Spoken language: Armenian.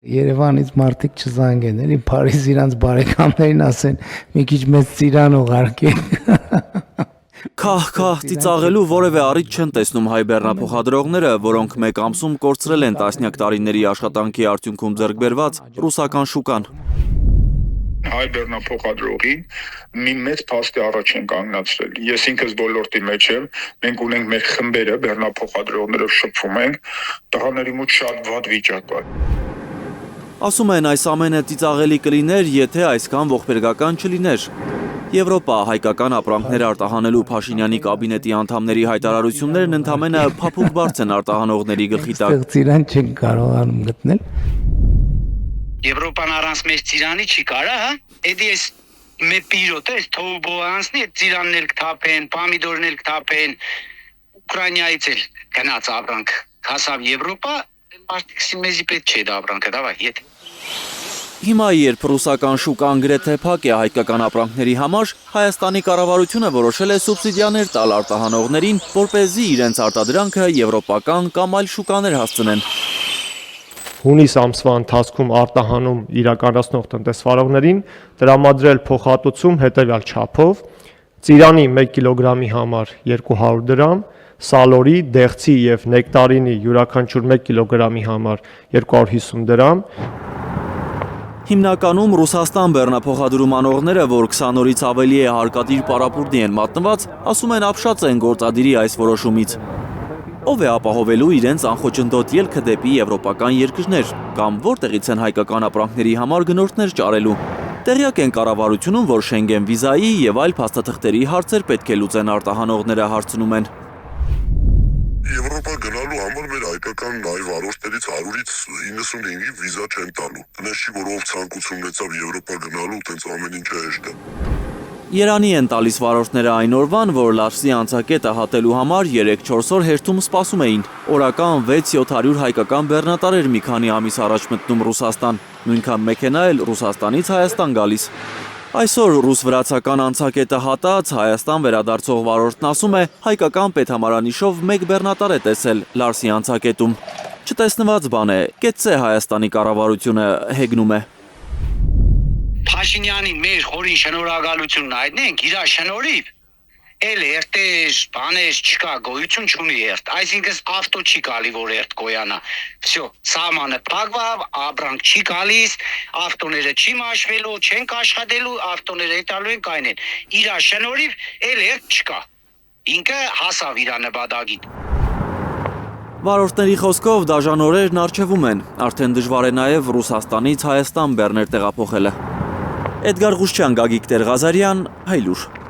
Երևանից մարդիկ չզանգեն, էլի Փարիզ իրանց բարեկամներին ասեն, մի քիչ մեծ ծիրան ուղարկեք։ Քահ ծիծաղելու որևէ առիթ չեն տեսնում հայ բեռնափոխադրողները, որոնք մեկ ամսում կորցրել են տասնյակ տարիների աշխատանքի արդյունքում ձեռք բերված ռուսական շուկան։ Հայ բեռնափոխադրողին մի մեծ փաստի առաջ են կանգնացրել։ Ես ինքս ոլորտի մեջ եմ, մենք ունենք մեր խմբերը, բեռնափոխադրողներով շփվում ենք, տղաների մոտ շատ վատ վիճակ կա։ Ասում են, այս ամենը ծիծաղելի կլիներ, եթե այսքան ողբերգական չլիներ։ Եվրոպա հայկական ապրանքներ արտահանելու Փաշինյանի կաբինետի անդամների հայտարարություններն ընդամենը փափուկ բարձ են արտահանողների գլխի տակ։ Այստեղ ծիրան չեն կարողանում գտնել։ Եվրոպան առանց մեր ծիրանի չի կարա, հա։ Էդի էս մե պիրոտ է, թոբո անցնի, ծիրանն էլ կթափեն, պամիդորն էլ կթափեն, Ուկրաինայից էլ գնաց ապրանք, հասավ Եվրոպա, մարդիկսին մեզի պետք չէ դա ապրանքը, դավայ, ետ։ Հիմա երբ ռուսական շուկան գրեթե փակ է հայկական ապրանքների համար, Հայաստանի կառավարությունը որոշել է սուբսիդիաներ տալ արտահանողներին, որպեսզի իրենց արտադրանքը եվրոպական կամ այլ շուկաներ հասցնեն։ Հունիս ամսվա ընթացքում արտահանում իրականացնող տնտեսվարողներին տրամադրել փոխհատուցում հետևյալ չափով՝ ծիրանի 1 կիլոգրամի համար 200 դրամ, սալորի, դեղցի և նեկտարինի յուրաքանչյուր 1 կիլոգրամի համար 250 դրամ։ Հիմնականում Ռուսաստան բեռնափոխադրում անողները, որ 20 օրից ավելի է հարկադիր պարապուրդի են մատնված, ասում են ապշած են գործադիրի այս որոշումից։ Ով է ապահովելու իրենց անխոչնդոտ ելքը դեպի եվրոպական երկրներ, կամ որտեղից են հայկական ապրանքների համար գնորդներ ճարելու։ Տեղյակ են կառավարությունում, որ Շենգեն վիզայի եւ այլ փաստաթղթերի հարցեր պետք է լուծեն արտահանողները հարցնում են։ Եվրոպա գնալու համար մեր հայկական այ վարորդներից 100-ից 95-ի վիզա չեն տալու։ Դες չի, որ ով ցանկություն ունեցավ Եվրոպա գնալու, տենց ամեն ինչը հեշտ է։ Երանի են տալիս վարորդները այն օրվան, որ Լարսի անցակետը հատելու համար 3-4 օր հերթում սպասում էին։ Օրական 6-700 հայկական բեռնատարեր մի քանի ամիս առաջ մտնում Ռուսաստան, նույնքան մեքենա էլ Ռուսաստանից Հայաստան գալիս։ Այսօր ռուս-վրացական անցակետը հատած Հայաստան վերադարձող վարորդն ասում է, հայկական պետհամարանիշով 1 բեռնատար է տեսել Լարսի անցակետում։ Չտեսնված բան է, կեցցե Հայաստանի կառավարությունը հեգնում է։ Փաշինյանի մեր խորին շնորհակալությունն այդնենք, իրա շնորհիվ էլ երտեր, բաներ չկա, գոյություն չունի երտ, այսինքն ավտո չի գալի, որ երտ գոյանա, վсё, սահմանը փակվավ, ապրանք չի գալիս, ավտոները չի մաշվելու, չենք աշխատելու, ավտոները հետալու են կայնեն, իրա շնորհիվ էլ երտ չկա, ինքը հասավ իրա նպատակին։ Վարորդների խոսքով դաժան օրերն առջևում են, արդեն դժվար է նաև Ռուսաստանից Հայաստան բեռներ տեղափոխելը։ Էդգար Ղուշչյան, Գագիկ Տեր-Ղազարյան, Հայլուր։